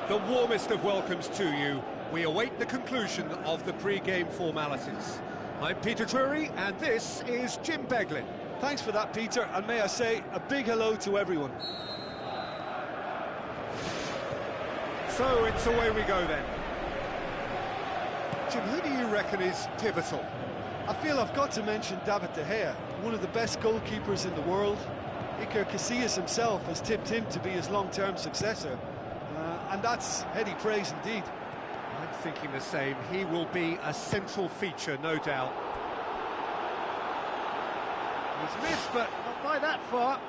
The warmest of welcomes to you. We await the conclusion of the pre-game formalities. I'm Peter Drury, and this is Jim Beglin. Thanks for that, Peter, and may I say a big hello to everyone. So it's away we go then. Jim, who do you reckon is pivotal? I feel I've got to mention David De Gea, one of the best goalkeepers in the world. Iker Casillas himself has tipped him to be his long-term successor. And that's heady praise indeed. I'm thinking the same. He will be a central feature, no doubt. He's missed, but not by that far.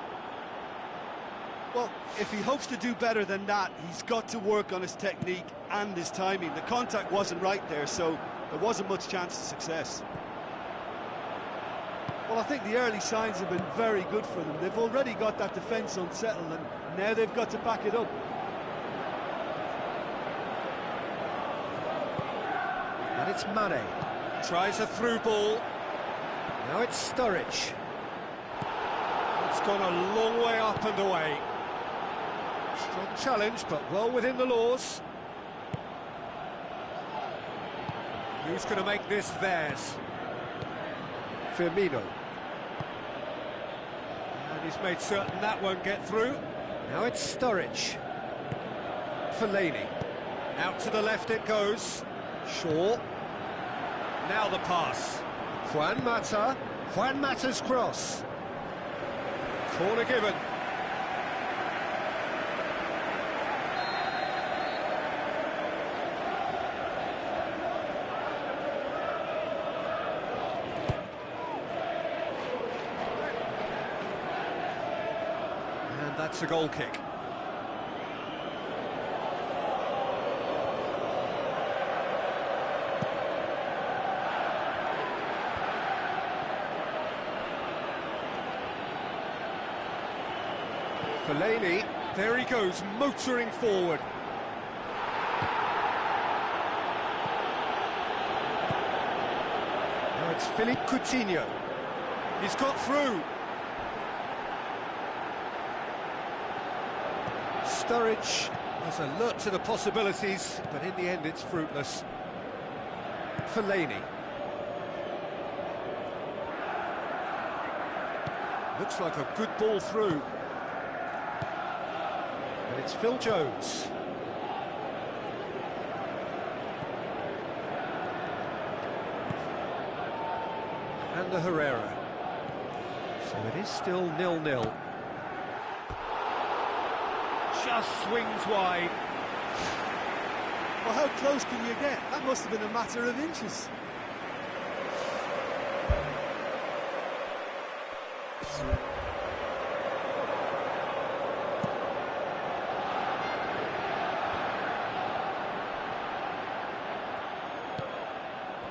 Well, if he hopes to do better than that, he's got to work on his technique and his timing. The contact wasn't right there, so there wasn't much chance of success. Well, I think the early signs have been very good for them. They've already got that defence unsettled, and now they've got to back it up. And it's Mane. Tries a through ball. Now it's Sturridge. It's gone a long way up and away. Strong challenge, but well within the laws. Who's going to make this theirs? Firmino. And he's made certain that won't get through. Now it's Sturridge. Fellaini. Out to the left it goes. Shaw. Now the pass. Juan Mata. Juan Mata's cross. Corner given. And that's a goal kick. Fellaini, there he goes, motoring forward. Now it's Philippe Coutinho. He's got through. Sturridge was alert to the possibilities, but in the end it's fruitless. Fellaini. Looks like a good ball through. And it's Phil Jones. And the Herrera. So it is still 0-0. Just swings wide. Well, how close can you get? That must have been a matter of inches.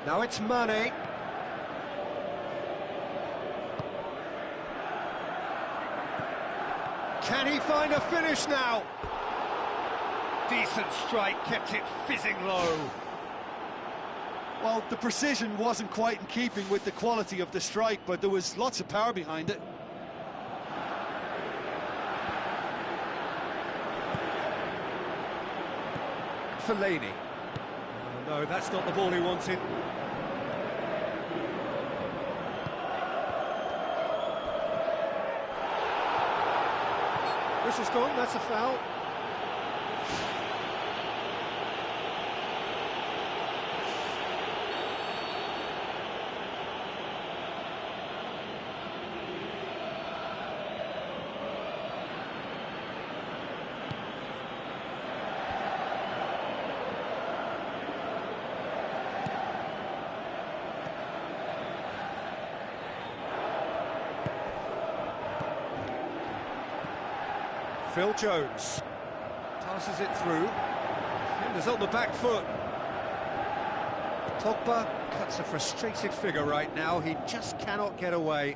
Now it's Mane. Can he find a finish now? Decent strike, kept it fizzing low. Well, the precision wasn't quite in keeping with the quality of the strike, but there was lots of power behind it. Fellaini. Oh, no, that's not the ball he wanted. This is gone, that's a foul. Phil Jones passes it through. Defenders on the back foot. Pogba cuts a frustrated figure right now. He just cannot get away.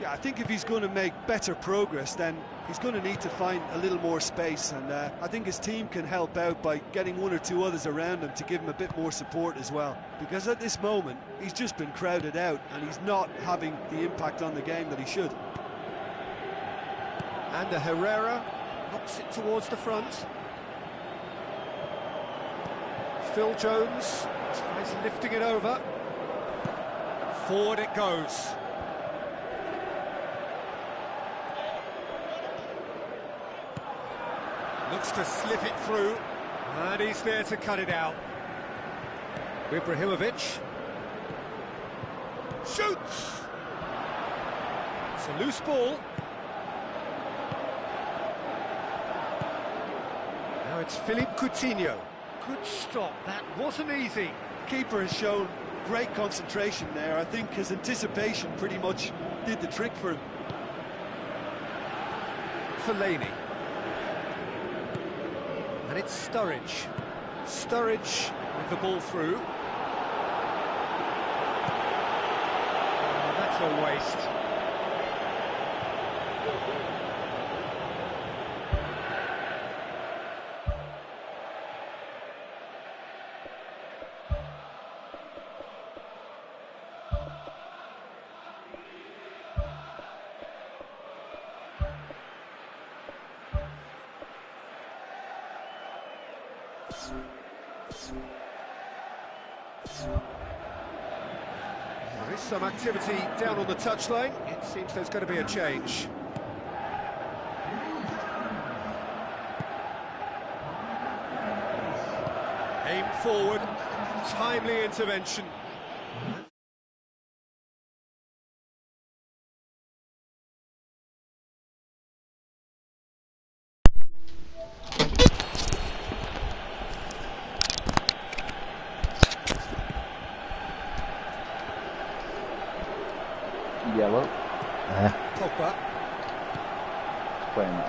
Yeah, I think if he's going to make better progress, then he's going to need to find a little more space, and I think his team can help out by getting one or two others around him to give him a bit more support as well, because at this moment he's just been crowded out and he's not having the impact on the game that he should. And the Herrera knocks it towards the front. Phil Jones tries lifting it over. Forward it goes. Looks to slip it through, and he's there to cut it out. Ibrahimovic shoots. It's a loose ball. Now it's Philippe Coutinho. Good stop, that wasn't easy. Keeper has shown great concentration there. I think his anticipation pretty much did the trick for him. Fellaini. And it's Sturridge. Sturridge with the ball through. Oh, that's a waste. There is some activity down on the touchline. It seems there's going to be a change. Aim forward, timely intervention. Yellow. Pogba. Playing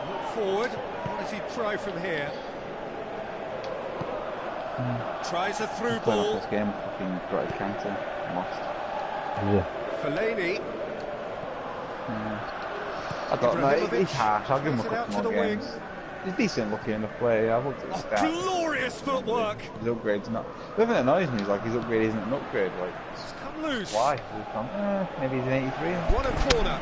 Look forward. What does he try from here? Tries a through ball. This game, fucking got his counter, lost. Yeah. Fellaini. I don't know, he's harsh. I'll give him a couple more games. He's decent looking enough player. I've looked at the stats. Glorious footwork. His upgrade's not. The thing that annoys me is like his upgrade isn't an upgrade. Like, It's come loose. why? Maybe he's an 83. What a corner.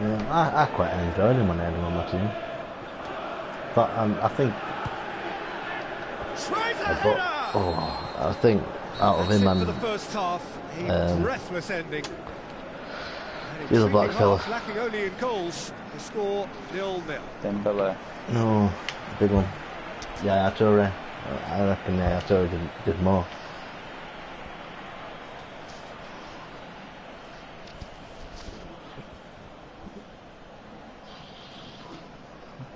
Yeah, I quite enjoyed him when I had him on my team. But I think, I think out of him For and the first half, a breathless ending. the other black fella. Lacking only in goals. The score 0-0. Dembele. No, big one. Yeah, Arturo. I reckon Arturo did more.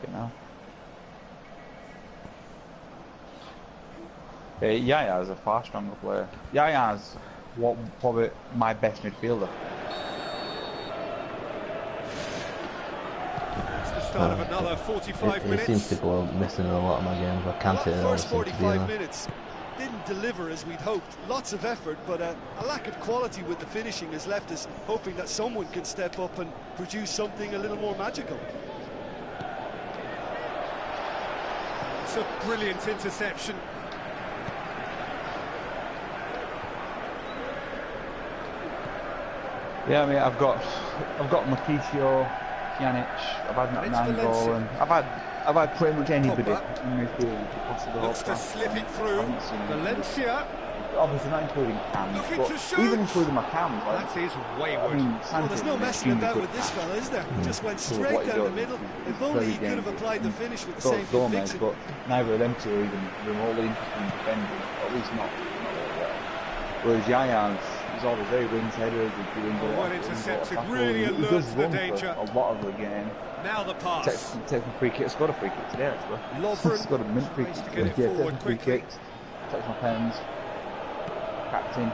Okay, now. Yaya is a far stronger player. Yaya's probably my best midfielder. It's the start of another 45 He minutes. seems to go missing in a lot of my games. I can't say Well, that. first 45 minutes didn't deliver as we'd hoped. Lots of effort, but a lack of quality with the finishing has left us hoping that someone can step up and produce something a little more magical. It's a brilliant interception. Yeah, I mean, I've got Mauricio, Pjanic, I've had Nango, and I've had pretty much anybody in midfield who could possibly Looks to slip it through. Valencia. Obviously not including cams, Looking but to shoot. even including my cams, like, That is wayward. I mean, Well, Sanchez there's no is messing extremely about good with this pass. fella, is there? He just went So straight what he down the does, middle. he's If only very he could have dangerous. applied the finish with the Got same Gomez, conviction. but neither of them two are even remotely interested in defending, at least not like that. Whereas Yaya's, he's always very wings headers, he's doing Well intercepted, really he alert does to the run for danger. a lot of the game. Now the pass. Takes a free kick, scored a free kick today actually. Lovren Scored a mint free tries kick. to get it forward free quickly. kicks, takes my pens, captain.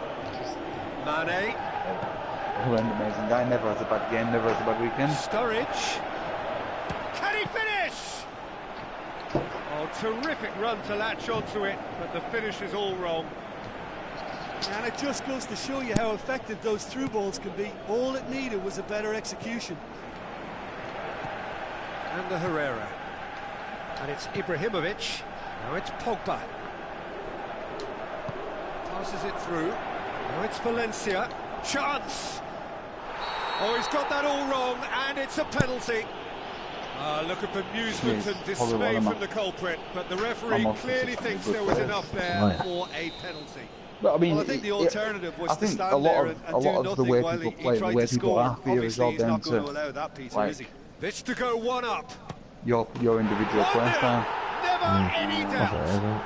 Mane. An amazing guy, never has a bad game, never has a bad weekend. Sturridge. Can he finish? Oh, terrific run to latch onto it, but the finish is all wrong. And it just goes to show you how effective those through balls can be. All it needed was a better execution. And the Herrera. And it's Ibrahimovic. Now it's Pogba. Passes it through. Now it's Valencia. Chance! Oh, he's got that all wrong, and it's a penalty. Look at bemusement and dismay from the culprit, but the referee clearly thinks there was enough there for a penalty. But I mean, Well, I think the alternative was to stand a lot there of, and a do lot of the nothing way while people he play, the tried way to people score. are here is Obviously, all he's down not going to to allow that, Peter, like, is he? This to go one up. your individual play style. Never any doubt.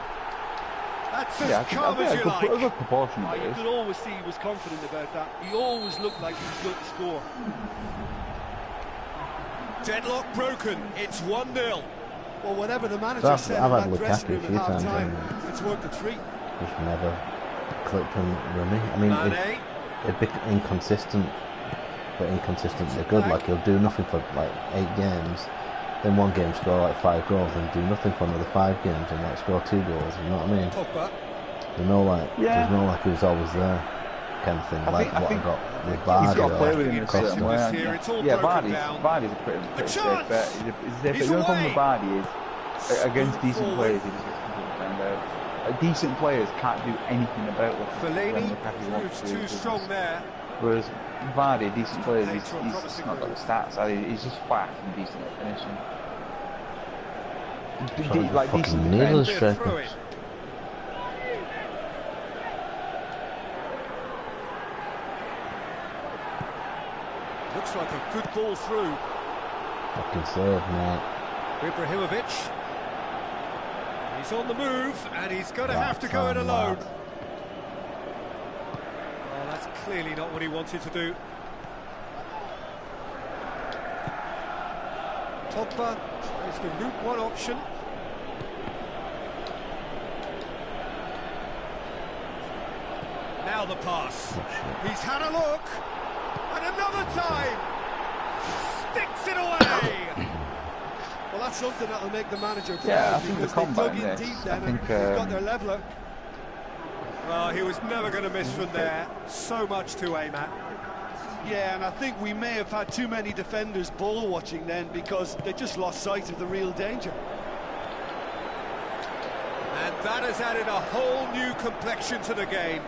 That's as calm as you like. A good proportion of You it is. could always see he was confident about that. He always looked like he was going to score. Deadlock broken. It's 1-0. Well, whatever the manager I've said had in that Lukaku dressing a room few at half times, time, and it's worked a treat. just never clicked on Remy. I mean, Mane. it'd be inconsistent, but inconsistently good. Like, he'll do nothing for like 8 games, then one game score like 5 goals, and do nothing for another 5 games, and like score 2 goals. You know what I mean? Pogba. There's no like he was always there, kind of thing. I like think what I got with He's Vardy got to play or with him in a certain way. Here, hasn't it's all he? Yeah, broken down. Vardy's a pretty safe bet. He's a safe bet. He's The only problem away. with Vardy is against decent Forward. players, he just gets completely found out. decent players can't do anything about it. Fellaini moves too strong there. Whereas Vardy, decent players, he's not got the stats. He's just fast and decent at finishing. Like decent needles defense. Looks like a good ball through. Fucking save, mate. Ibrahimovic. He's on the move, and he's going to have to go it alone. Oh, that's clearly not what he wanted to do. Pogba is the route one option. Now the pass. He's had a look, and another time sticks it away. Well, that's something that'll make the manager proud. Yeah, I think the because they dug combat in deep then I and think they've got their leveller. Well, he was never going to miss from there. So much to aim at. Yeah, and I think we may have had too many defenders ball watching then because they just lost sight of the real danger. And that has added a whole new complexion to the game.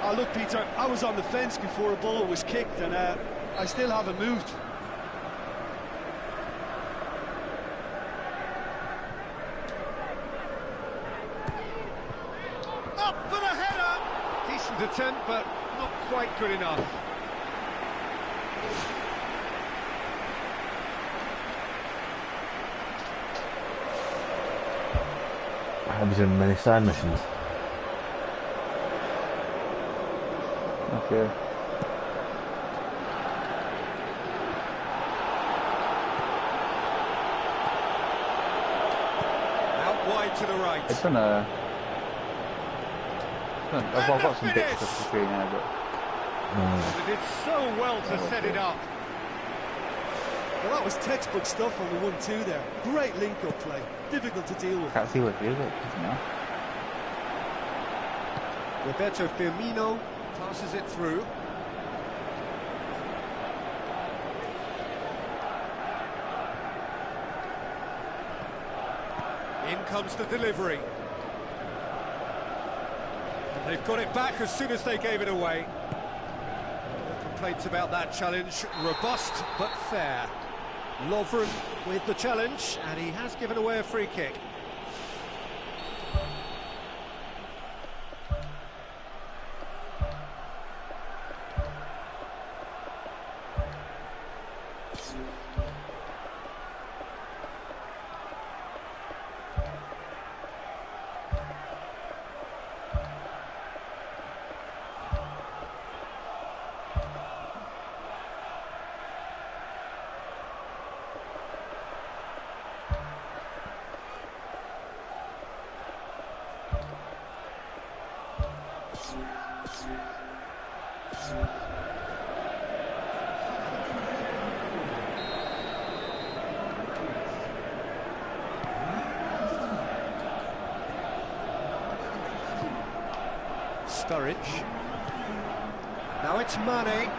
Oh, look, Peter, I was on the fence before a ball was kicked and I still haven't moved. Up for the header! Decent attempt, but not quite good enough. Have you done many side missions? Okay. Out wide to the right. It's gonna. I've got some bits to the screen now, but. They did so well to set it up. Well, that was textbook stuff on the 1-2 there. Great link-up play. Difficult to deal with. Can't see what it is, now. Roberto Firmino passes it through. In comes the delivery. And they've got it back as soon as they gave it away. No complaints about that challenge. Robust but fair. Lovren with the challenge, and he has given away a free kick. Sturridge. Now it's Mane.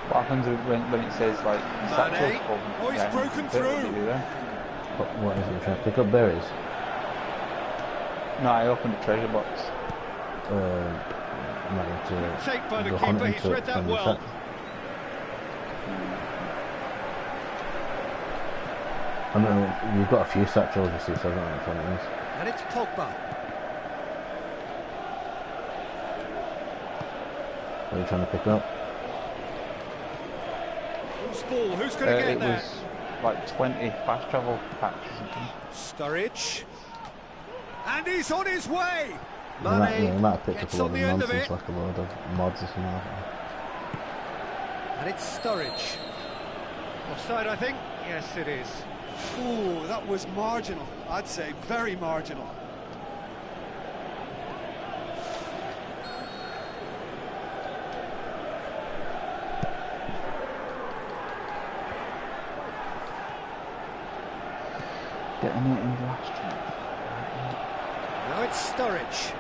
What happens when it says like Mane. Oh, he's broken through. What is it? Trying to pick up berries? No, I opened the treasure box. Take by the keeper, he's read that well. I mean, you've got a few satchels, you see, so I don't know which one it is. And it's Pogba. What are you trying to pick up? Whose ball? Who's going to get there? It was like 20 fast travel packs or something. Sturridge. And he's on his way! He might have picked up gets a lot on of the end of nonsense, it. like a load of mods or something like that. And it's Sturridge. Offside, I think? Yes, it is. Ooh, that was marginal. I'd say very marginal. Getting it in the last track. Now it's Sturridge.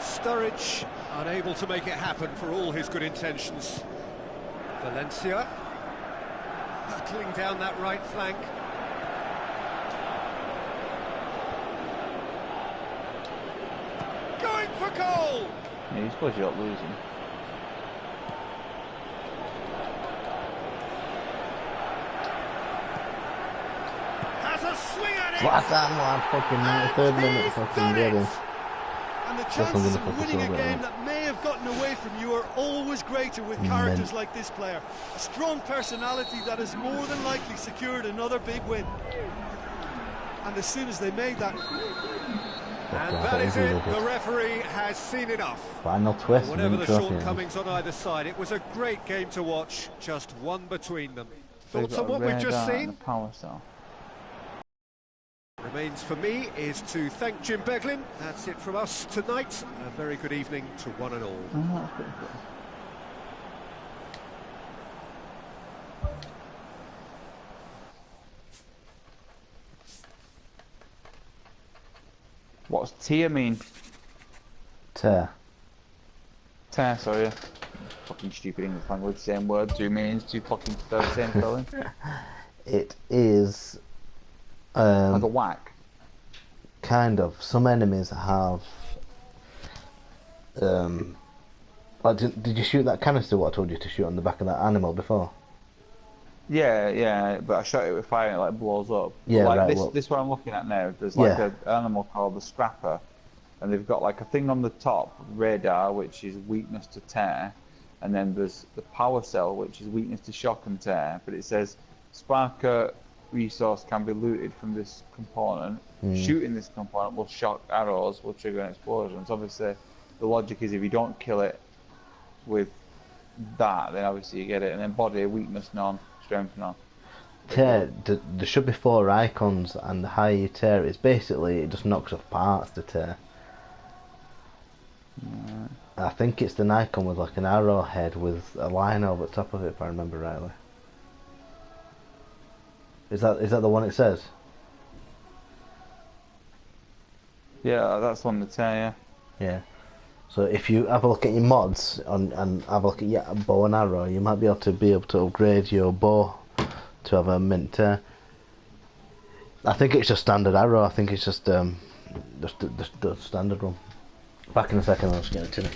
Sturridge unable to make it happen for all his good intentions. Valencia battling down that right flank. for goal! Yeah, you suppose you're not losing. Has a swing at it! Flat down, lad. Fucking 93rd minute. Fucking get him. And the I'm chances gonna of winning a celebrate game that. that may have gotten away from you are always greater with characters like this player. A strong personality that has more than likely secured another big win. And as soon as they made that... And God, that is really it. good. The referee has seen enough. Final twist. Whatever the trophy, shortcomings on either side, it was a great game to watch. Just one between them. So you've Thoughts got on a what we've red just dart and seen? a power cell. Remains for me is to thank Jim Beglin. That's it from us tonight. A very good evening to one and all. Oh, that's pretty cool. What's tier mean? Tear. Tear, sorry. Yeah. Fucking stupid English language, same word, two meanings, two fucking same spelling. It is. Like a whack. Kind of. Some enemies have. Like, did you shoot that canister? What I told you to shoot on the back of that animal before? Yeah, yeah, but I shot it with fire and it like blows up. Yeah, Like right. this, Well, this one I'm looking at now. There's like Yeah. an animal called the Scrapper, and they've got like a thing on the top, radar, which is weakness to tear, and then there's the power cell, which is weakness to shock and tear. But it says Sparker resource can be looted from this component. Shooting this component will shock arrows, will trigger an explosion. So obviously, the logic is if you don't kill it with that, then obviously you get it. And then body, weakness none, strength none. Tear. There should be 4 icons, and the higher you tear, it's basically it just knocks off parts to tear. I think it's the icon with like an arrowhead with a line over the top of it, if I remember rightly. Is that the one it says? Yeah, that's on the tear. Yeah. Yeah. So if you have a look at your mods and have a look at your bow and arrow, you might be able to upgrade your bow to have a mint tear. I think it's just standard arrow. I think it's just the standard one. Back in a second, I'll just get it to me.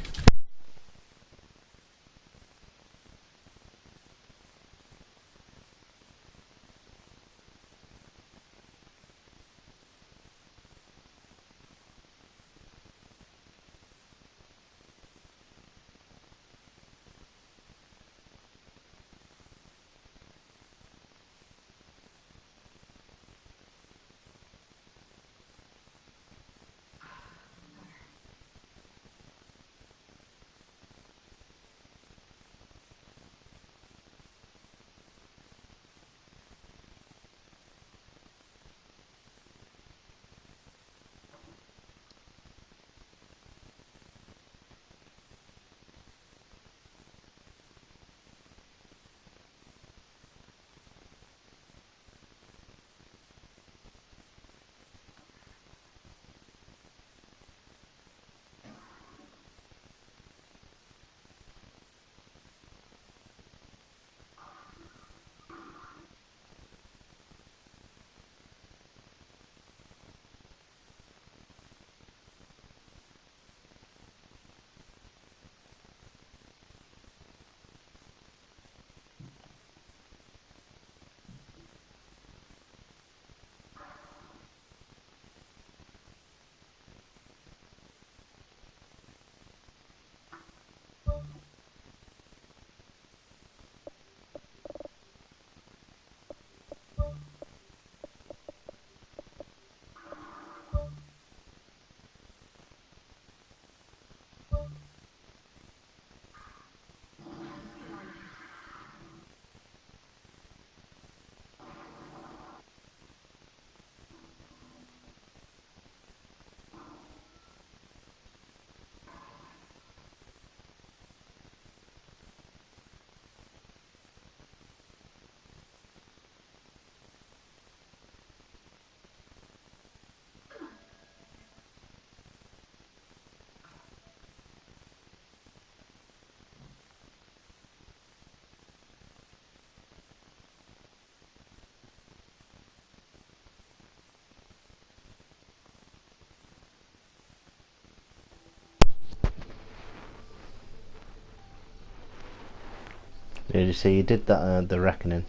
Did you see he did that, The Reckoning?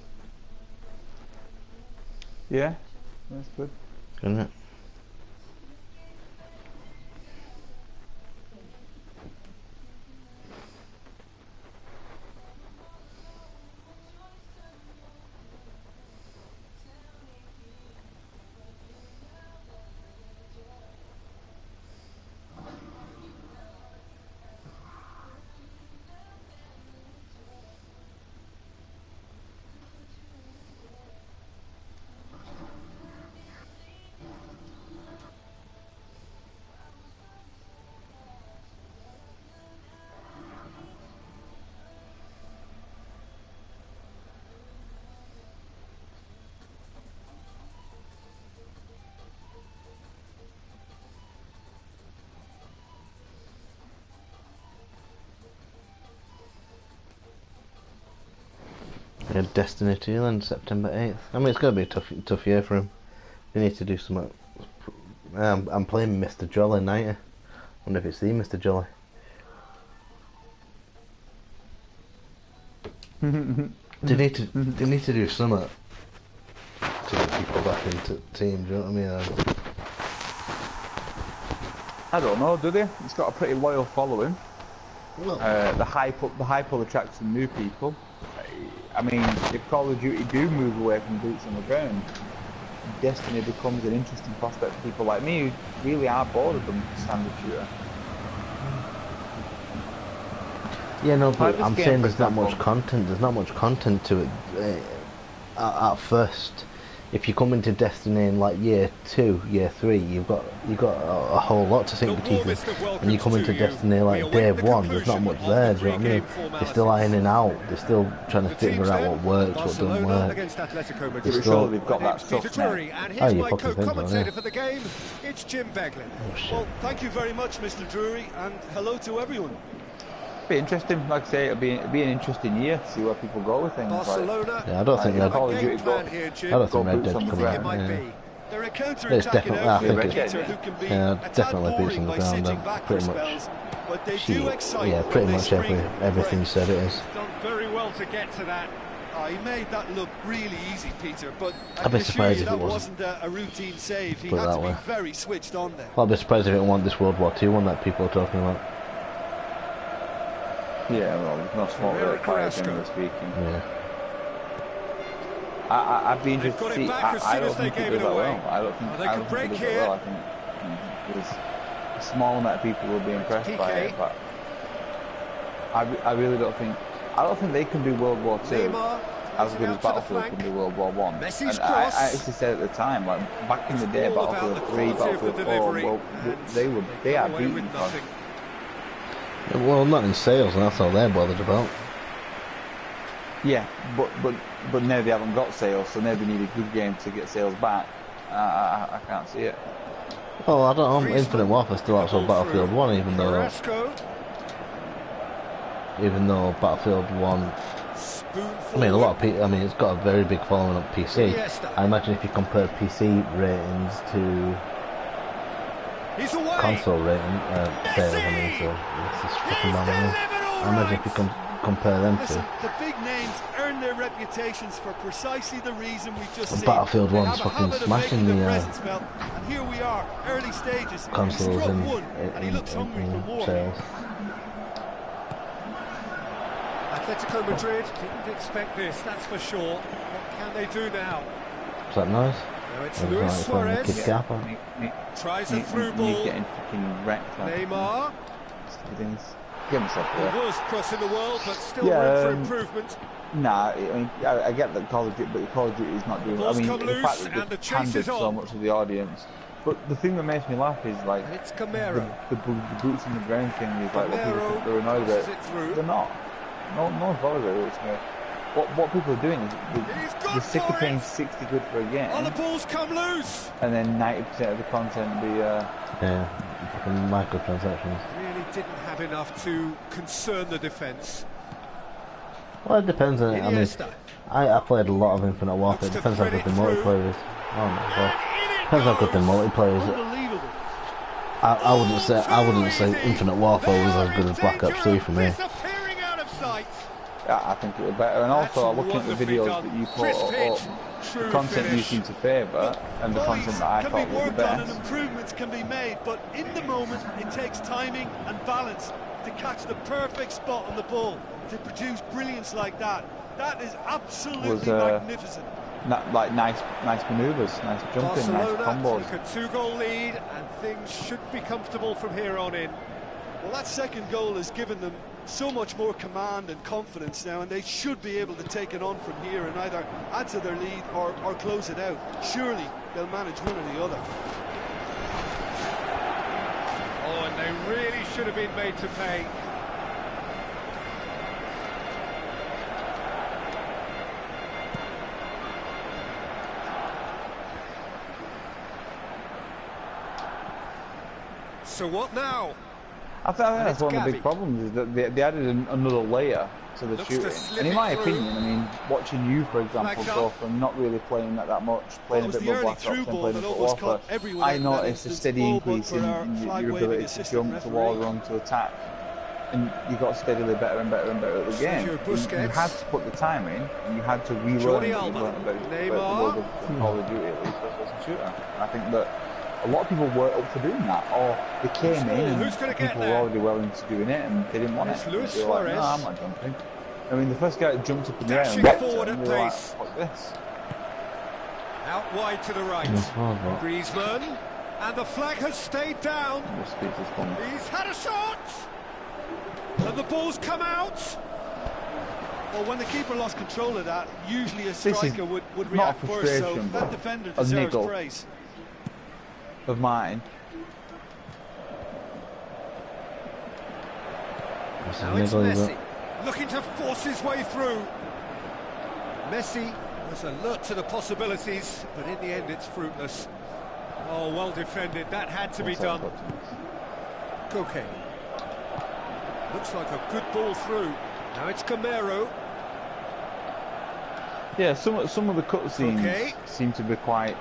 Yeah, that's good. Isn't it? Yeah, Destiny 2 then, September 8th. I mean, it's going to be a tough year for him. They need to do something. I'm playing Mr. Jolly 90. I wonder if it's the Mr. Jolly. They need to do something to get people back into teams, you know what I mean? I don't know, do they? It's got a pretty loyal following. Well, The hype will attract some new people. I mean, if Call of Duty do move away from boots on the ground, Destiny becomes an interesting prospect for people like me who really are bored of the standard shooter. yeah, no, but I'm saying there's not much content. There's not much content to it at first. If you come into Destiny in like year 2, year 3, you've got a whole lot to sink your teeth in. And you come into Destiny like day 1, there's not much there. Do you know what I mean? They're still ironing out. They're still trying to figure out what works, what doesn't work. They're still, they've got that stuff now. Oh, you fucking think so, yeah. For the game, it's Jim Beglin. Oh, shit. Well, thank you very much, Mr. Drury, and hello to everyone. Be interesting, like I say, it'll be an interesting year to see where people go with things. Barcelona. Yeah, I don't think Red. Call of Duty I don't think Red Dead's coming out. Yeah. They're a It's counter-attacking definitely. I outfit think it's- who can be yeah, a tad definitely boring boots on the by ground, sitting then, back for pretty much. spells, but they do excite Yeah, when pretty they much spring everything you fresh. said it is. Done very well to get to that. Oh, he made that look really easy, Peter, but I I'd be can assure surprised you if it that wasn't. wasn't a routine save. He Put it had that to be way. very switched on there. I'll be surprised if it won this World War II one that people are talking about. Yeah, well, there's no smoke Ferreira there, fire, Carrasco. generally speaking. Yeah. I'd be They've interested got to it see. back as I soon don't as they think gave it it did that away. well. I don't think They I can don't break think it did that here. well. I think there's a small amount of people will be impressed by PK. it, but I really don't think. I don't think they can do World War II Neymar. as good as out to the Battlefield flank. can do World War One. Messi's And cross. I actually said at the time, like back in the day, All about Battlefield the 3, quality of the Battlefield 4, delivery, well, and they got are away with beaten. nothing. Well, not in sales, and that's all they're bothered about. Yeah, but now they haven't got sales, so now they need a good game to get sales back. I can't see it. Oh, I don't know. Griezmann. Infinite Warfare still outside Ball Battlefield through. 1, Carrasco. even though Battlefield 1. Spoon I mean, a lot of forward. people. I mean, it's got a very big following on PC. Iniesta. I imagine if you compare PC ratings to He's away. console rating sales, I mean, so it's just fucking He's man. delivered all I imagine if you compare them Listen, to the big names earn their reputations for precisely the reason we've just Well, seen. Battlefield They 1's have a fucking habit of smashing making the, their presence felt, and here we are, early stages. consoles He struck in, one, and he looks hungry for more. sales. Atletico Madrid didn't expect this, that's for sure. What can they do now? Is that nice? Now it's Or is Luis that from the Suarez. kid gap on? Tries a through ball. Getting fucking wrecked. Like, Neymar. stupid things. Get myself The there. worst cross in the world, but still Yeah, room for improvement. Nah, I mean, I get that Call of Duty, but Call of Duty is not doing. I Ball's mean, come the loose fact that and the they've chase handed is so on. much of the audience. But the thing that makes me laugh is like It's Camero. the boots on the ground thing is like what people Camero think they're annoyed crosses about. it through. They're not. No one's bothered about it. What people are doing is He's gone they're sick for of paying it. 60 quid for a game, Oh, the ball's come loose. and then 90% of the content be Yeah, fucking microtransactions. Really didn't have enough to concern the defence. Well, it depends on it. I mean, Iniesta. I played a lot of Infinite Warfare. It Looks to depends how thread good the it through. multiplayer is. Oh my god. And in it Depends how good the goes. multiplayer is. Unbelievable. I wouldn't say Too easy. Infinite Warfare was as good as Black Ops 3 for me. Disappearing out of sight. I think it was better. And That's also, looking at the wonderfully videos done. that you put Crisp hit. up, True the content finish. you seem to favour, and the content that I Can thought be was the worked on and best. improvements can be made, but in the moment it takes timing and balance to catch the perfect spot on the ball to produce brilliance like that. That is absolutely magnificent. Like nice manoeuvres, nice jumping, nice combos. Barcelona take a 2-goal lead, and things should be comfortable from here on in. Well, that second goal has given them so much more command and confidence now, and they should be able to take it on from here and either add to their lead or close it out. Surely they'll manage one or the other. Oh, and they really should have been made to pay. So what now? I think that's one of the big problems, is that they added another layer to the shooting. And in my opinion, I mean, watching you, for example, go from not really playing that much, playing a bit more Black Ops and playing a bit Warfare, I noticed a steady increase in your ability to jump, to wall run, to attack. And you got steadily better and better and better at the game. You had to put the time in, and you had to relearn what you learned about the world of Call of Duty, at least first-person shooter. And I think that a lot of people were up for doing that, or they came in and people were already well into doing it and they didn't want it. They were like, no, I'm not jumping. I mean, the first guy that jumped up in the air and wrecked it, and they were like, fuck this. Out wide to the right. Griezmann, and the flag has stayed down. He's had a shot, and the ball's come out. Well, when the keeper lost control of that, usually a striker would react first, so that defender deserves praise. Of mine. Now it's Messi, looking to force his way through. Messi was alert to the possibilities, but in the end it's fruitless. Oh, well defended, that had to be done. Koke. Looks like a good ball through. Now it's Camero. Yeah, some of the cutscenes seem to be quite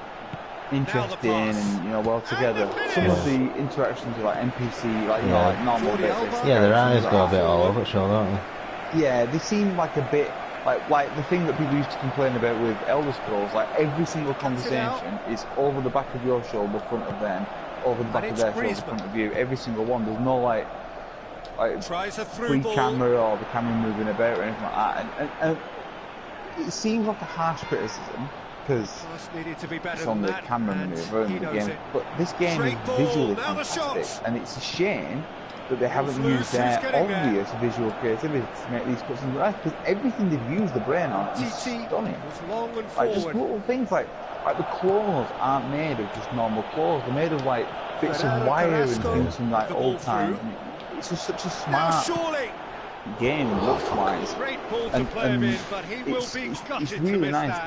interesting and well together. Some of the interactions with like NPC, like like normal bits. Yeah, their eyes go a bit all over, sure, don't they? Yeah, they seem like a bit like the thing that people used to complain about with Elder Scrolls. Like every single conversation is over the back of your shoulder, front of them, over the back of their shoulder, front of you. Every single one. There's no like free camera or the camera moving about or anything like that. And it seems like a harsh criticism, because it's on the camera manoeuvre and the game, but this game is visually fantastic, and it's a shame that they haven't used their obvious visual creativity to make these cutscenes right, because everything they've used the brain on is stunning. Like just little things like the claws aren't made of just normal claws, they're made of like bits of wire and things from like old times. It's just such a smart game looks-wise, and it's really nice.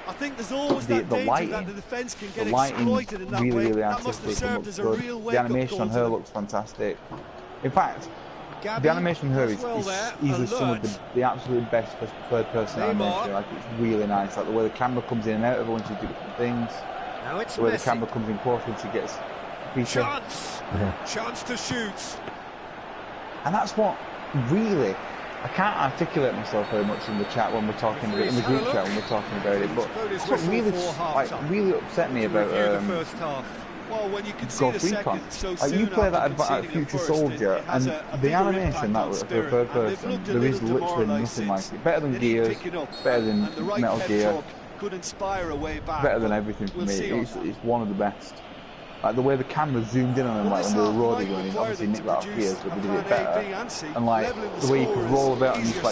I think there's always that danger that the defence can get exploited in that way. Really that must have served as a real wake-up call. The animation on her looks fantastic. In fact, the animation on her is easily some of the absolute best third-person animation. Like, it's really nice. Like the way the camera comes in and out of her when she does different things. Now it's the way the camera comes in close when she gets featured. Chance to shoot. And that's what really, I can't articulate myself very much in the chat when we're talking about it, in the group chat when we're talking about it, but it's what really upset me about well, when you can see the second so soon you play that Future Soldier, and the animation that was for third person, there is literally nothing like it. Better than Gears, better than Metal Gear, could inspire a way back, better than everything for me. It's one of the best. Like the way the camera zoomed in on them, like when they were roading, when he obviously nicked that off Gears, but they did it better. And like the way you could roll about and just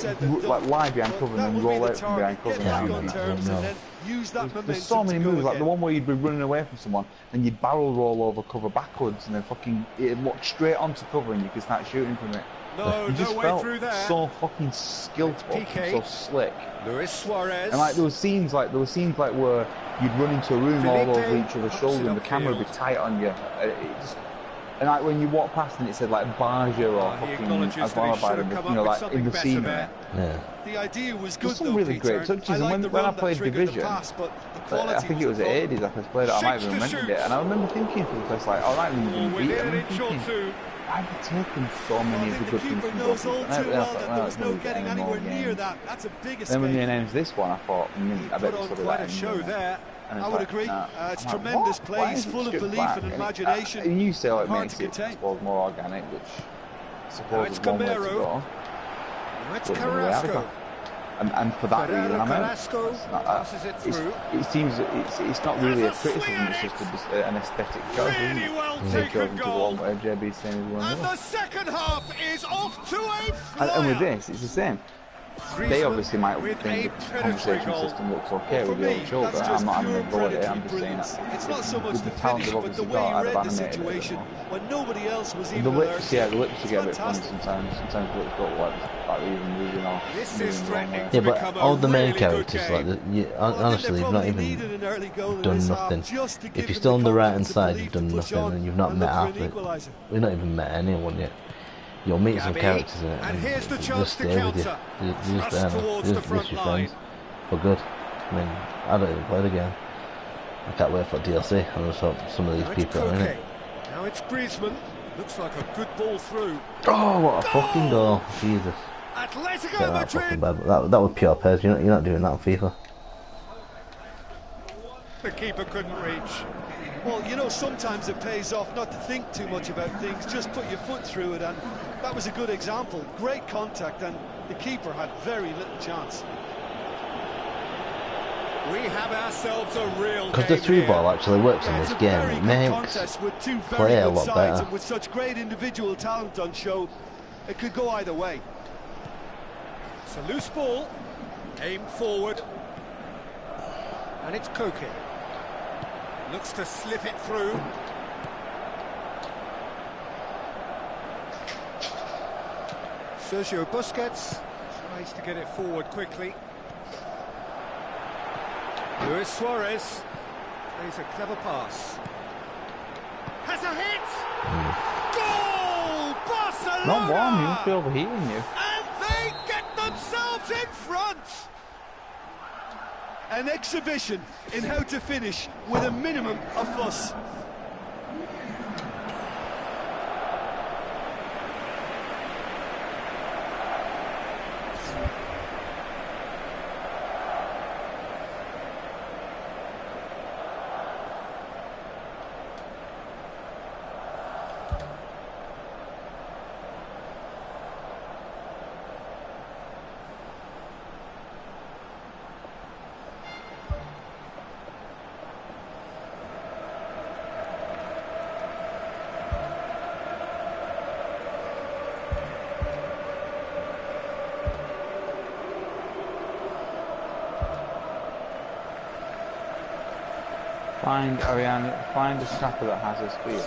like lie behind cover and then roll out from behind cover. There's so many moves, like the one where you'd be running away from someone and you'd barrel roll over cover backwards and then fucking it'd look straight onto cover and you could start shooting from it. You just felt so fucking skillful, and so slick. And like there were scenes like where you'd run into a room all over each other's shoulder and the camera would be tight on you. And like when you walk past and it said like Baja or fucking Azwalabad, like in the scene there. Yeah. The idea was good. There's some really great touches, and when I played Division, I think it was at 80s I first played it, I might have remembered it, and I remember thinking for the first like, alright, we beat them. Why have they taken so many of the good things keeper from knows all goalkeepers? too well that there was no getting anywhere near games. that. That's a big Then when they escape. announced this one, I thought, I bet Put they on sort of quite that a show anyway. there. And I would agree. It's tremendous play. He's full of belief and imagination. And you say, like, Hard makes to it, I contain. suppose, more organic, which I suppose it's is one way to Gamero. go. Now it's But the way I've Carrasco. got- And for that reason, I'm out. Carrasco It's not- passes it through. It seems it's not really a criticism, it's just an aesthetic choice, isn't Really it? well They've taken chosen to go goal. on where JB's saying is one And the second half is off to a flyer. and with this, it's the same. They Griezmann obviously might with think a the predatory conversation goal. system looks okay For with the me, old shoulder. that's I'm just not having pure a go at it, predatory I'm just saying brilliance. that It's not so much with the the talent finish, they've but the obviously way got, he I'd read have the animated it a bit situation more. when nobody else was The even lips, alert. yeah, the lips It's get a bit funny fantastic. sometimes. Sometimes the lips look like even moving off. This moving is the wrong threatening way. to Yeah, but become a all the main really good characters, game. like, Well, I think honestly, they you've not probably even needed an early goal in done this nothing. half just to If give you're them still on the right hand confidence and side, belief you've to done push nothing, on and you've not and met look for half an it. equaliser. We've not even met anyone yet. You'll meet some Gavi, characters in it, and here's the they chance just to stay with you. counter. You're just Thrust there, towards you're the just front your line. friends. For good. I mean, I don't even play the game. I can't wait for DLC. I just hope some of Now these it's people are in Koke. it. Now it's Griezmann. Looks like a good ball through. Oh, what a fucking goal! Jesus. Atletico Get that fucking Madrid. bad. That was pure PES. You're not doing that on FIFA. The keeper couldn't reach. Well, you know, sometimes it pays off not to think too much about things, just put your foot through it, and that was a good example. Great contact, and the keeper had very little chance. We have ourselves a real Because the game through here. ball actually works in Yeah, this it's a game. very It good makes contest with two very play a good lot sides, better. and with such great individual talent on show, it could go either way. It's a loose ball, aimed forward, and it's Koke. Looks to slip it through. Sergio Busquets tries to get it forward quickly. Luis Suarez plays a clever pass. Has a hit! Goal! Barcelona! Not warm, you must be overheating you. And they get themselves in front! An exhibition in how to finish with a minimum of fuss. Find Ariane, find a scrapper that has a spear.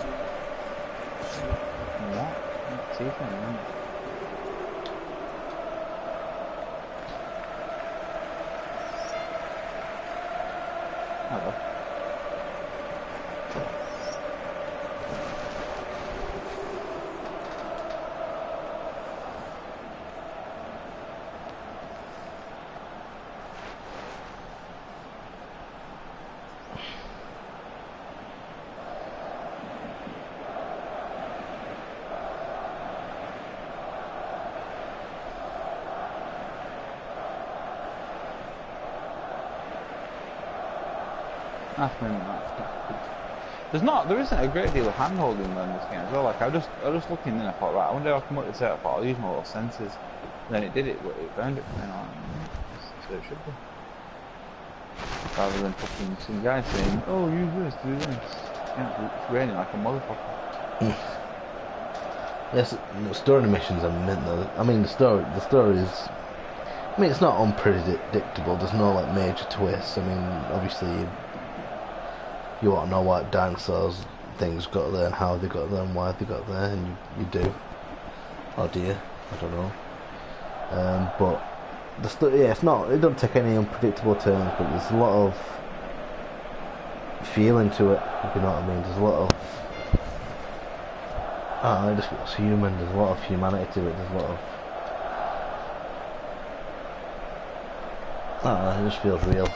What? See if I can. Hello. There isn't a great deal of hand holding in this game as well. Like I was just looking in, I thought, right, I wonder if I can work this out. I thought I'll use my little sensors. And then it did it, it found it, you know, so it should be. Rather than fucking some guy saying, oh, use this, do this. Yeah, it's raining like a motherfucker. Yes, the story missions are mint though. I mean, the story is. I mean, it's not unpredictable. There's no like major twists. I mean, obviously, you want to know what dinosaurs things got there and how they got there and why they got there, and you do. Oh dear, I don't know. But the story, yeah, it's not. It doesn't take any unpredictable turns, but there's a lot of feeling to it. If you know what I mean. There's a lot of. It just feels human. There's a lot of humanity to it. There's a lot of. It just feels real.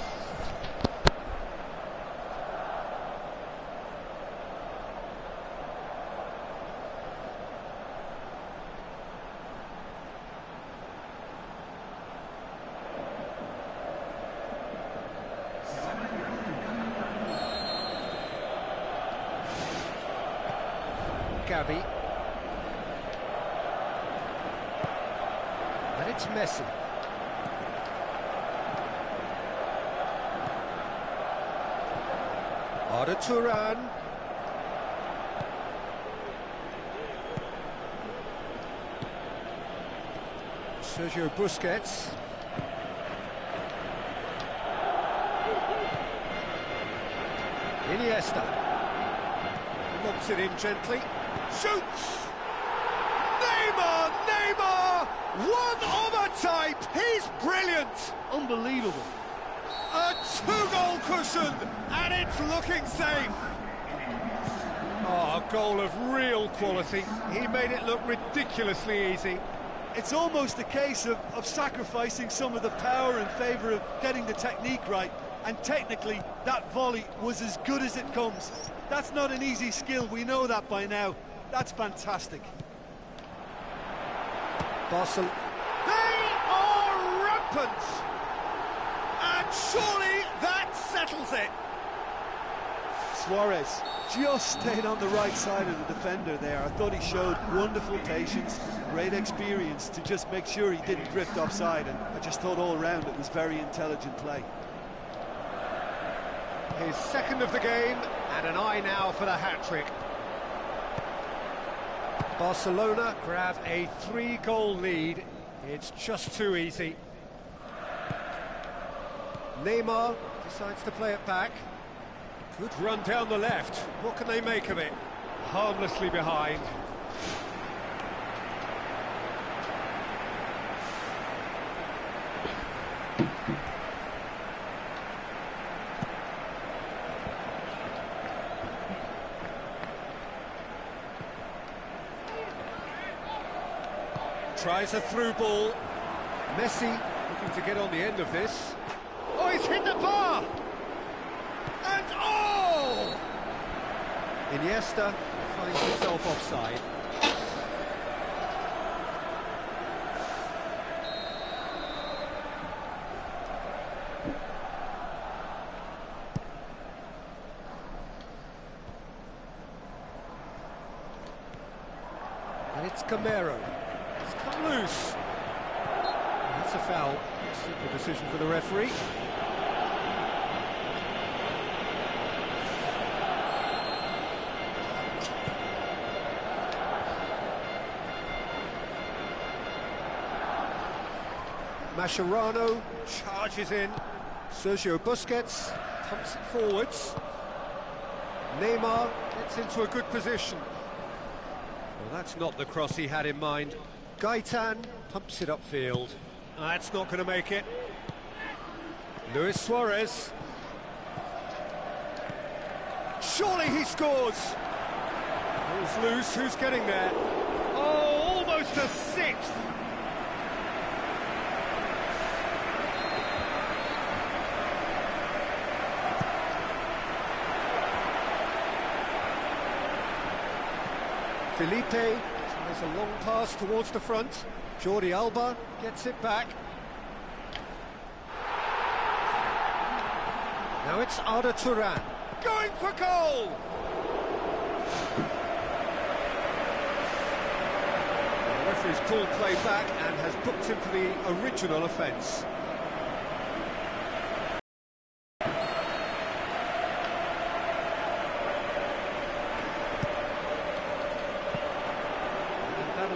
Gabi. And it's Messi. Arda Turan. Sergio Busquets. Iniesta. Lobs it in gently. Shoots! Neymar! Neymar! One of a type! He's brilliant! Unbelievable. A two-goal cushion, and it's looking safe. Oh, a goal of real quality. He made it look ridiculously easy. It's almost a case of sacrificing some of the power in favour of getting the technique right, and technically that volley was as good as it comes. That's not an easy skill, we know that by now. That's fantastic. Barcelona. They are rampant! And surely that settles it. Suarez just stayed on the right side of the defender there. I thought he showed wonderful patience, great experience to just make sure he didn't drift offside, and I just thought all round it was very intelligent play. His second of the game, and an eye now for the hat-trick. Barcelona grab a 3-goal lead. It's just too easy. Neymar decides to play it back. Good run down the left. What can they make of it? Harmlessly behind. Tries a through ball. Messi looking to get on the end of this. Oh, he's hit the bar! And oh! Iniesta finds himself offside. And it's Camero. It's come loose. That's a foul. Simple decision for the referee. Mascherano charges in. Sergio Busquets pumps it forwards. Neymar gets into a good position. Well, that's not the cross he had in mind. Gaitan pumps it upfield. That's not going to make it. Luis Suarez. Surely he scores. Ball's loose. Who's getting there? Oh, almost a sixth. Felipe tries a long pass towards the front. Jordi Alba gets it back. Now it's Arda Turan going for goal! The referee's pulled play back and has booked him for the original offence.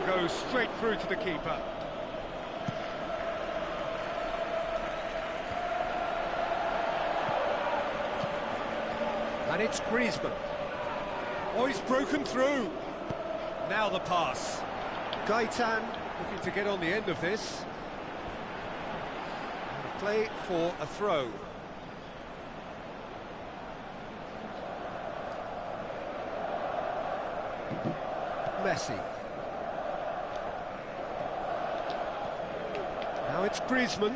Goes straight through to the keeper. And it's Griezmann. Oh, he's broken through. Now the pass. Gaitan looking to get on the end of this. Play for a throw. Messi. Now it's Griezmann.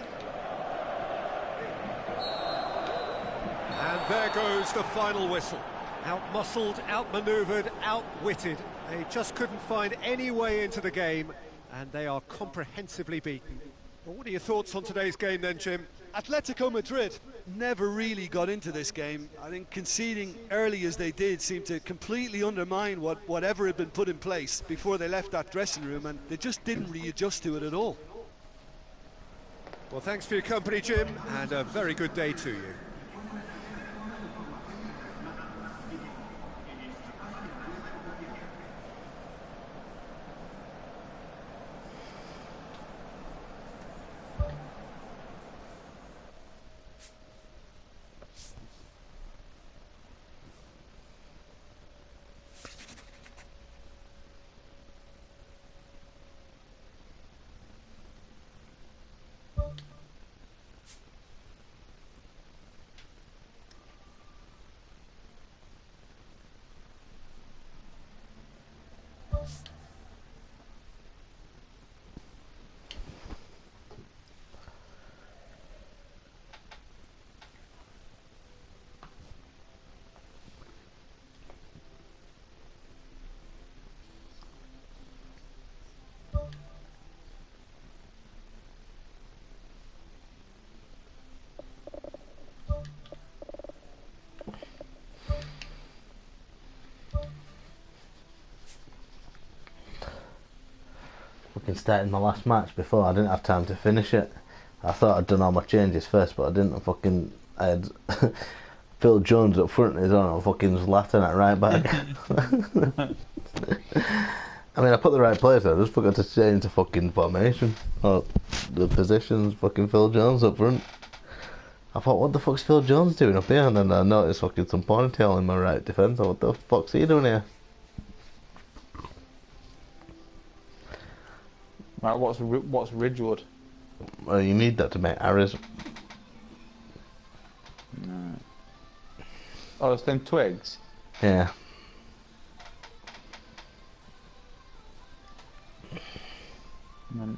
And there goes the final whistle. Out-muscled, out-manoeuvred, outwitted. They just couldn't find any way into the game, and they are comprehensively beaten. Well, what are your thoughts on today's game then, Jim? Atletico Madrid never really got into this game. I think conceding early as they did seemed to completely undermine whatever had been put in place before they left that dressing room, and they just didn't readjust to it at all. Well, thanks for your company, Jim, and a very good day to you. Fucking started my last match before I didn't have time to finish it. I thought I'd done all my changes first, but I didn't. I had Phil Jones up front and he's on. I fucking Zlatan at right back. I mean, I put the right players there. I just forgot to change the fucking formation or the positions. Fucking Phil Jones up front. I thought, what the fuck's Phil Jones doing up here? And then I noticed fucking some ponytail in my right defence. What the fuck's he doing here? Right, what's Ridgewood? Well, you need that to make arrows. No. Oh, it's them twigs? Yeah. And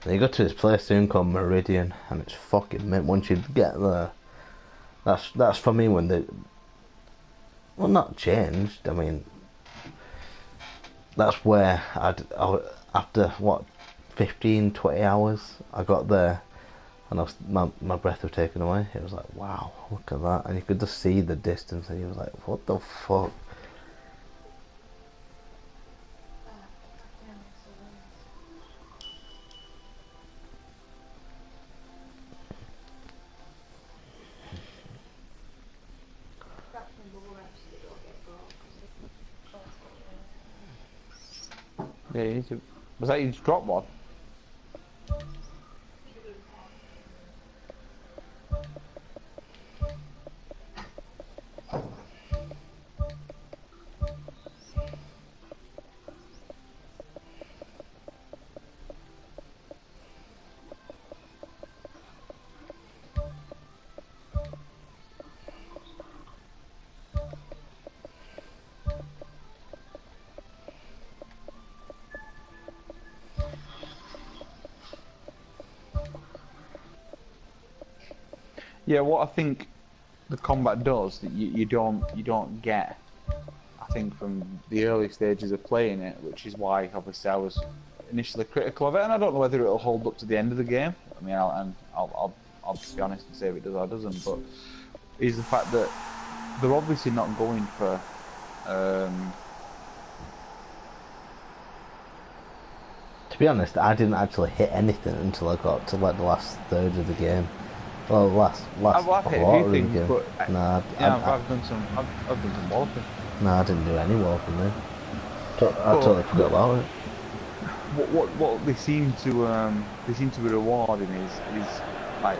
then you go to this place soon called Meridian, and it's fucking mint. Once you get there, that's for me when they, well, not changed. I mean, that's where after what 15, 20 hours, I got there, and my breath was taken away. It was like, wow, look at that, and you could just see the distance, and you was like, what the fuck. yeah, you need to, was that you just dropped one? Yeah, what I think the combat does that you don't get, I think, from the early stages of playing it, which is why obviously I was initially critical of it, and I don't know whether it'll hold up to the end of the game. I mean, I'll just be honest and say if it does or doesn't, but is the fact that they're obviously not going for To be honest, I didn't actually hit anything until I got to like the last third of the game. Well, last I've hit a few things, but nah, I've done some walloping. Nah, I didn't do any walloping then. I totally forgot about it. What they seem to be rewarding is like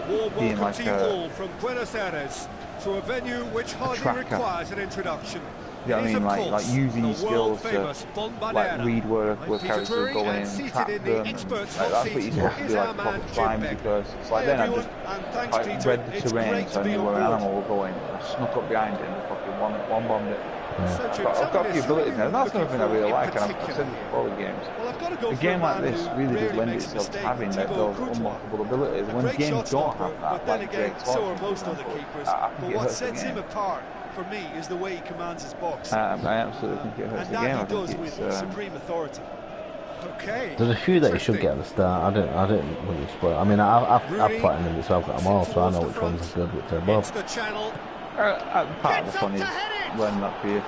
Warm being welcome like to you all from Buenos Aires to a venue which hardly tracker. requires an introduction. You know what I It is, mean? of Like course, using the your skills to world-famous Bombardera. like read where I'm Peter characters are Drury, going and and seated trap in the them. And, expert's like, hot that's what seat you're supposed to is do, our like man proper Jim climb, Beck. because it's like Hi then I everyone, just and thanks like Peter. read the It's terrain, great so to I be knew on where an board. animal was going. I snuck up behind it and fucking one bombed it. So, Jim, I've got a few abilities now, and that's looking something I really for in like, and I've particular said it here? before the games. Well, I've got to go A for game a like man this who really does rarely lend makes a itself to mistake, having Thibaut those Courtois. unlockable abilities. A When great games shot don't stopper, have that, but then like again, Drake's so Watch, are for most other example, keepers. I But think it what hurts the sets him game. apart, for me, is the way he commands his box. I absolutely think it hurts And the game. that I he does think with it's supreme authority. Okay. There's a few that you should get at the start. I didn't want you to spoil. I mean, I've platinum it, so I've got them all, so I know which ones are good, which are above. The channel. Part of the fun is learning that for you.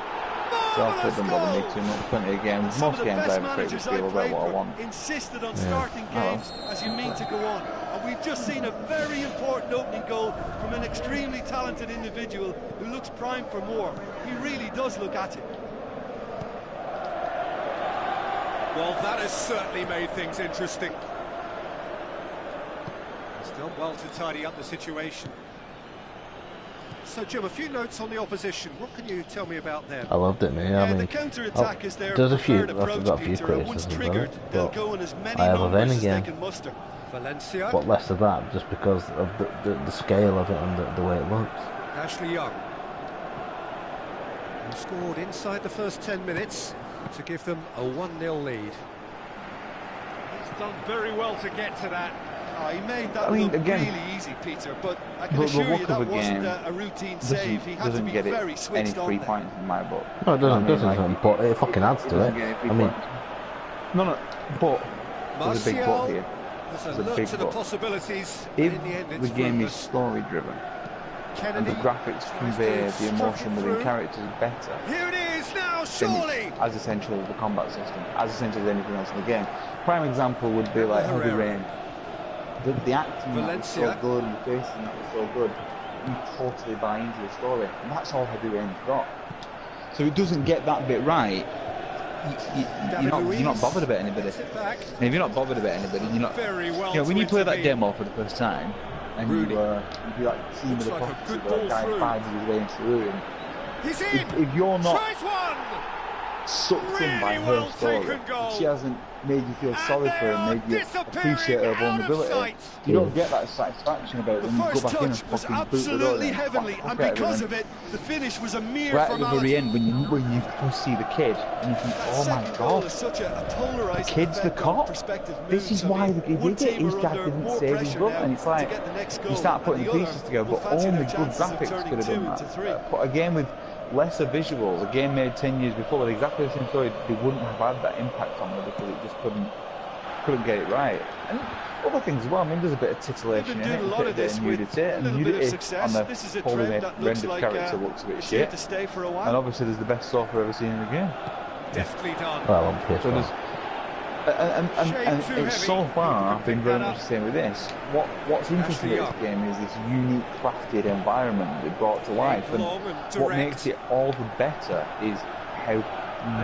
So it doesn't bother me too much. Plenty of games. Most games I have a pretty good feel about what I want. Insisted on starting games as you mean to go on. And we've just seen a very important opening goal from an extremely talented individual who looks primed for more. He really does look at it. Well, that has certainly made things interesting. He's done well to tidy up the situation. So, Jim, a few notes on the opposition. What can you tell me about them? I loved it, mate. I mean, the counter-attack is their there's a few. preferred approach, I've got a few Peter, and once criticisms on triggered, it, they'll but go in as many I have a numbers vein as they again. can muster. Valencia. But less of that, just because of the scale of it and the way it looks. Ashley Young. Who scored inside the first 10 minutes to give them a 1-0 lead. He's done very well to get to that. He made that look really easy, Peter, but I can assure you that wasn't a routine save. He had to be very switched on. Any 3 points in my book. No, it doesn't, but it fucking adds to it. I mean, no, but there's a big but here. There's a look to the possibilities. If in the end, it's the game is story driven and the graphics convey the emotion within characters better, here it is now, surely, as essential as the combat system, as essential as anything else in the game. Prime example would be like Heavy Rain. The acting that was so good and the facing that was so good, you totally buy into the story, and that's all Heavy Rain's got. So it doesn't get that bit right. You're not bothered about anybody. And if you're not bothered about anybody, you're not. You know, when you play that demo for the first time, and you'd be like seeing the prophecy where a guy finds his way into the room. If you're not sucked in by her story, if she hasn't made you feel sorry for her and made you appreciate her vulnerability, you don't get that satisfaction about when you go back in and fucking boot the door in. Heavenly, and because of it, the finish was a mere right at the very end, when you first see the kid, and you think, oh my god, the kid's the cop. This is why he did it. His dad didn't save his brother, and it's like you start putting the pieces together. But only good graphics could have done that. But a game with lesser visuals, a game made 10 years before with exactly the same story, they wouldn't have had that impact on me because it just couldn't get it right. And other things as well. I mean, there's a bit of titillation in it, a bit of nudity, and nudity on the poorly rendered character looks a bit shit. And obviously, there's the best sofa I've ever seen in the game. Deftly done. Well, on PS1. And it's so far been very much the same with this. What's interesting about this game is this unique crafted environment they brought to life, and what makes it all the better is how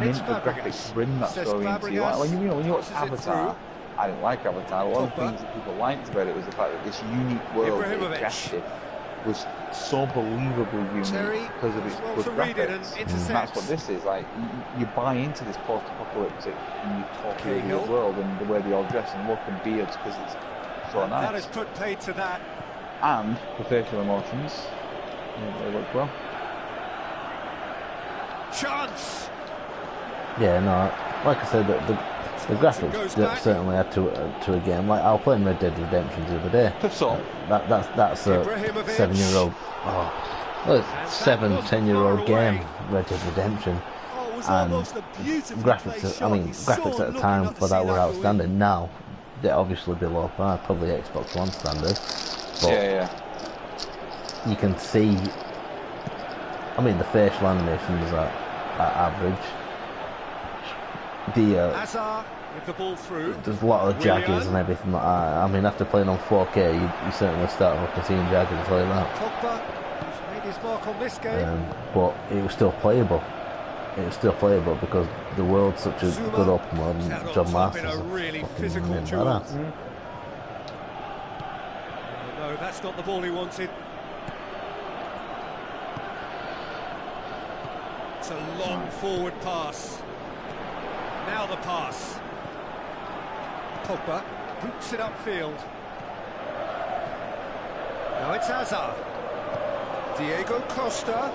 mint the graphics bring that story into you. Like when you watch Avatar, I didn't like Avatar. One of the things that people liked about it was the fact that this unique world that it crafted was so believably unique because of its good graphics. And that's what this is. Like, you buy into this post-apocalyptic and utopian world and the way they all dress and look and beards because it's so nice. That has put paid to that. And the facial emotions, they look well. Chance! Yeah, no, like I said, the graphics certainly add to a game. Like I was playing Red Dead Redemption the other day. That's a 7-year-old, 10-year-old game, Red Dead Redemption, and graphics. I mean, graphics at the time for that were outstanding. Now they're obviously below par, probably Xbox One standard. But you can see. I mean, the facial animations are average. With the ball through. There's a lot of jaggers and everything like that. I mean, after playing on 4K, you certainly start looking seeing jaggers, I'll tell you that. Pogba, who's made his mark on this game. But it was still playable. It was still playable because the world's such a good open world, and John Marston's a really physical badass. No, that's not the ball he wanted. It's a long forward pass. Now the pass. Pogba boots it upfield. Now it's Hazard. Diego Costa.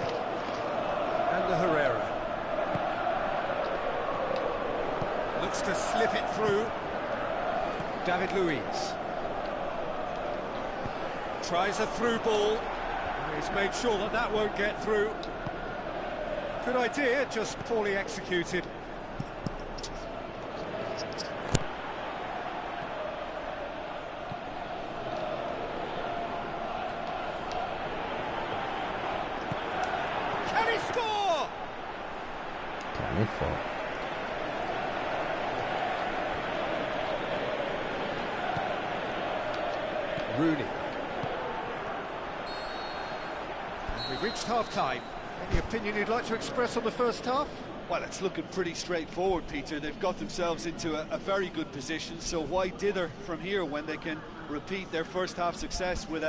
And the Herrera. Looks to slip it through. David Luiz. Tries a through ball. He's made sure that won't get through. Good idea, just poorly executed. mid-foot. Rooney. And we've reached half-time. Any opinion you'd like to express on the first half? Well, it's looking pretty straightforward, Peter. They've got themselves into a very good position, so why dither from here when they can repeat their first half success with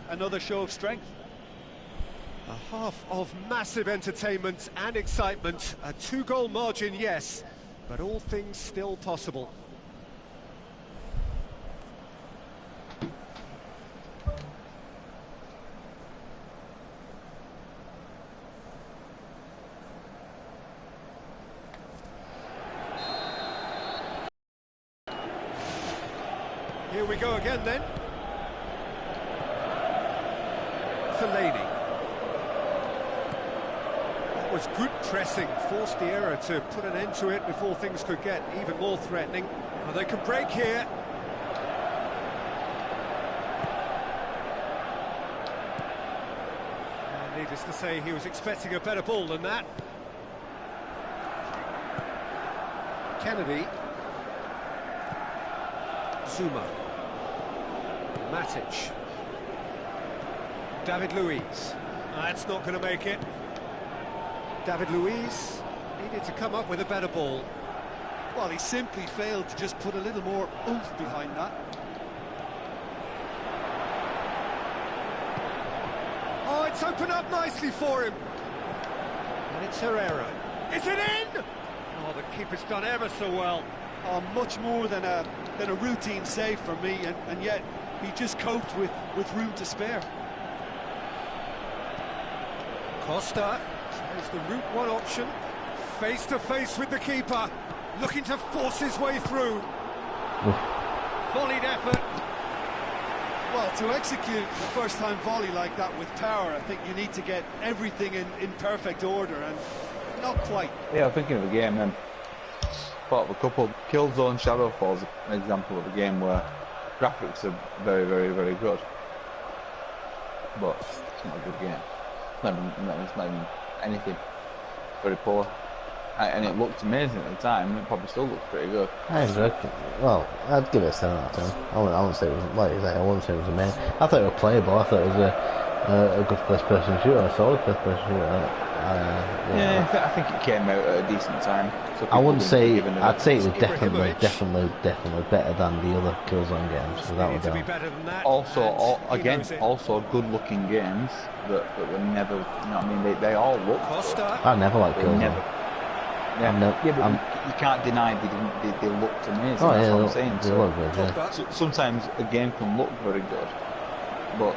another show of strength? A half of massive entertainment and excitement. A 2-goal margin, yes, but all things still possible. Here we go again then. Fellaini. That was good pressing, forced the error to put an end to it before things could get even more threatening. Well, they can break here. And needless to say, he was expecting a better ball than that. Kennedy. Zuma. Matic. David Luiz. That's not going to make it. David Luiz needed to come up with a better ball. Well, he simply failed to just put a little more oomph behind that. Oh, it's opened up nicely for him. And it's Herrera. Is it in? Oh, the keeper's done ever so well. Oh, much more than a routine save for me, and yet he just coped with room to spare. Costa is the route one option, face to face with the keeper, looking to force his way through. Volleyed effort. Well, to execute a first-time volley like that with power, I think you need to get everything in perfect order, and not quite. Yeah, I'm thinking of a game then. Thought of a couple. Killzone Shadowfall is an example of a game where graphics are very, very, very good, but it's not a good game. It's not even anything. Very poor. And it looked amazing at the time, and it probably still looks pretty good. Well, I'd give it a 7 out of 10. I wouldn't say it was, like you say, I wouldn't say it was amazing. I thought it was playable. I thought it was a good first-person shooter, a solid first-person shooter. Yeah, I think it came out at a decent time. So I wouldn't say. I'd say it was definitely better than the other Killzone games, without a doubt. Also good-looking games that were never. You know what I mean? They all look. I never liked Killzone. But you can't deny they looked amazing. Oh, that's yeah, what I'm saying. They look good, yeah. So sometimes a game can look very good, but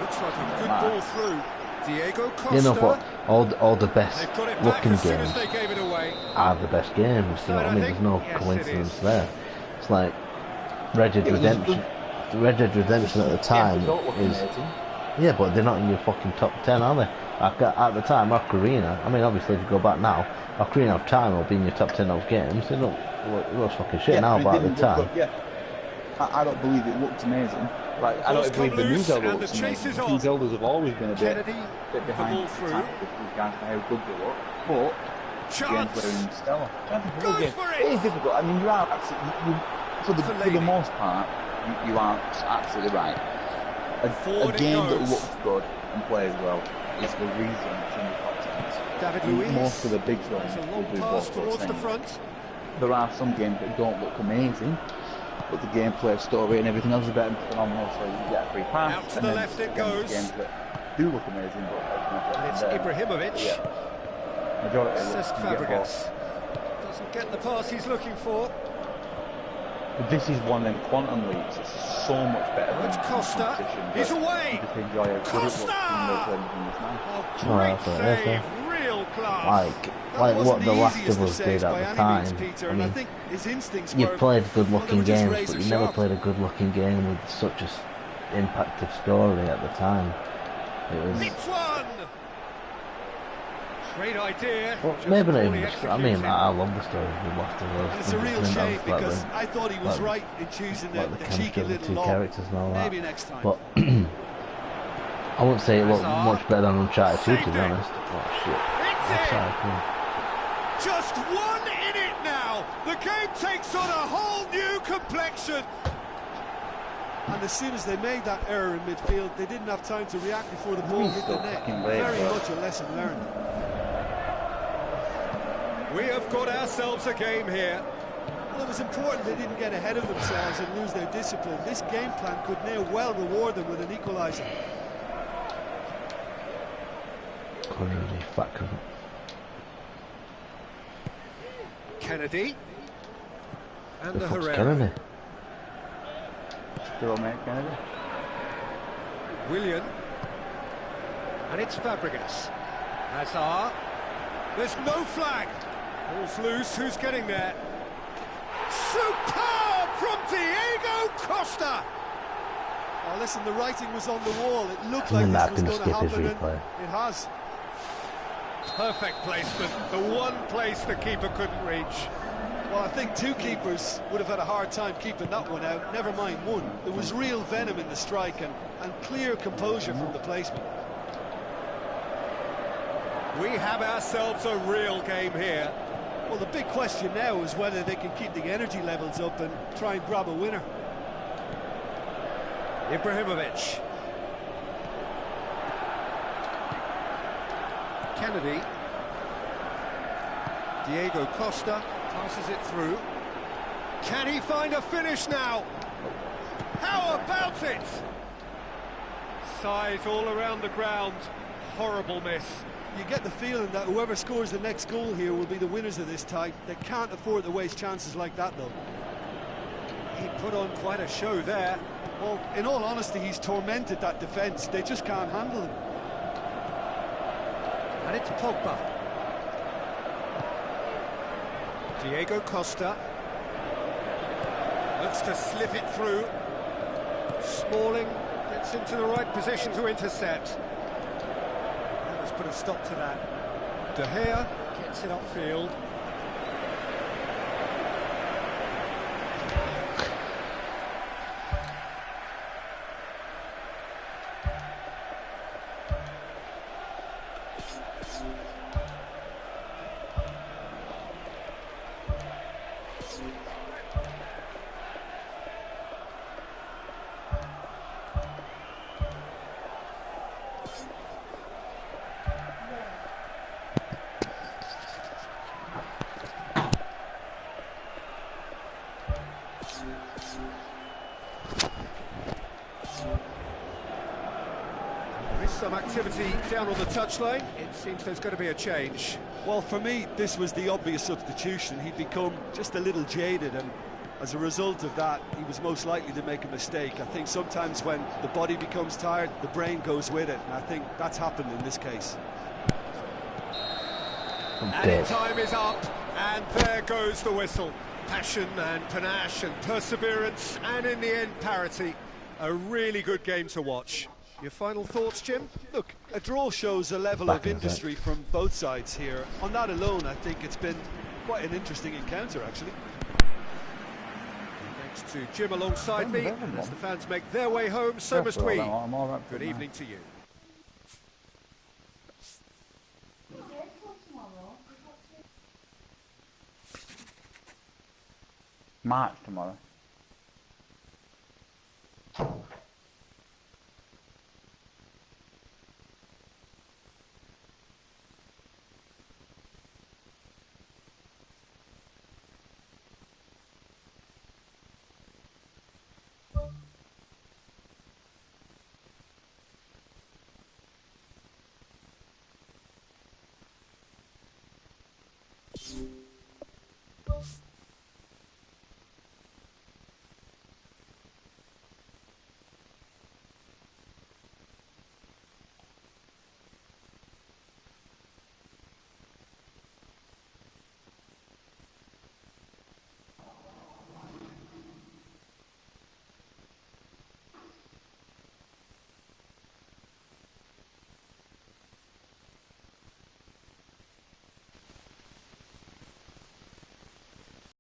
looks like a good ball through. Diego Costa. You know what? All the best looking games are the best games. You know what I mean? There's no coincidence there. It's like Red Dead Redemption. Red Dead Redemption at the time is. Yeah, but they're not in your fucking top 10, are they? At the time, Ocarina, I mean, obviously, if you go back now, Ocarina of Time will be in your top 10 of games. It looks fucking shit now, but at the time. I don't believe it looked amazing. Like, I don't believe the new Zelda looks amazing. The new Zeldas have always been a bit behind the time with regards to how good they look. But gameplay and stellar. It is difficult. I mean, you are absolutely, for the most part, you are absolutely right. A game that looks good and plays well is the reason it's in the top 10s. Most of the big films will do both those things. There are some games that don't look amazing, but the gameplay, story, and everything else is better and phenomenal, so you get a free pass. Out to the left it goes. Games that do look amazing, but it's Ibrahimovic. Majority Cesc Fabregas doesn't get the pass he's looking for. But this is one of them quantum leaps. It's so much better. It's Costa. He's away. Costa! Great save. Real class. Like what The Last of Us did at the time. Peter, I mean, and I think his instincts you were, played good-looking games, but you never sharp. played a good-looking game with such an impactful story at the time. It was. It's one. Great idea. Well, maybe not even. I mean, I love the story of The Last of Us. And it's a real shame because I thought he was right in choosing the cheeky little two lob. characters and all that. Maybe next time. But I wouldn't say it looked much better than Uncharted 2, to be honest. Oh shit. Just 1 in it now. The game takes on a whole new complexion. And as soon as they made that error in midfield, they didn't have time to react before the ball hit the net. Very much a lesson learned. We have got ourselves a game here. Well, it was important they didn't get ahead of themselves and lose their discipline. This game plan could now well reward them with an equaliser. Really fat cunt. Kennedy. And the fuck's Herrera. Kennedy? Still mate, Kennedy. Willian. And it's Fabregas. Hazard. There's no flag. Ball's loose. Who's getting there? Superb from Diego Costa. Oh, listen, the writing was on the wall. It looked like this was going to happen, and it has. Perfect placement. The one place the keeper couldn't reach. Well, I think 2 keepers would have had a hard time keeping that one out, never mind 1. There was real venom in the strike and clear composure from the placement. We have ourselves a real game here. Well, the big question now is whether they can keep the energy levels up and try and grab a winner. Ibrahimovic. Kennedy. Diego Costa passes it through. Can he find a finish now? How about it? Size all around the ground. Horrible miss. You get the feeling that whoever scores the next goal here will be the winners of this tie. They can't afford to waste chances like that, though. He put on quite a show there. Well, in all honesty, he's tormented that defence. They just can't handle him. And it's Pogba. Diego Costa. Looks to slip it through. Smalling gets into the right position to intercept. Let's put a stop to that. De Gea gets it upfield. There is some activity down on the touchline. It seems there's going to be a change. Well, for me, this was the obvious substitution. He'd become just a little jaded, and as a result of that, he was most likely to make a mistake. I think sometimes when the body becomes tired, the brain goes with it, and I think that's happened in this case. And time is up, and there goes the whistle. Passion and panache and perseverance, and in the end, parity. A really good game to watch. Your final thoughts, Jim? Look, a draw shows a level of industry from both sides here. On that alone, I think it's been quite an interesting encounter, actually. Thanks to Jim alongside me. As the fans make their way home, so must we. Good evening to you. March tomorrow.